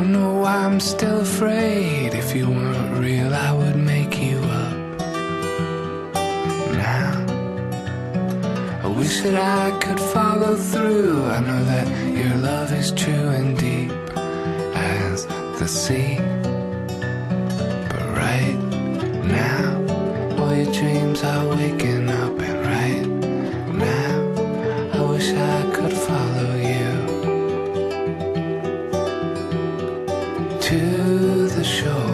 don't know why I'm still afraid. If you weren't real, I would make you up. Now I wish that I could follow through. I know that your love is true and deep as the sea. But right now, all your dreams are waking up. And right now, I wish I could follow you to the shore.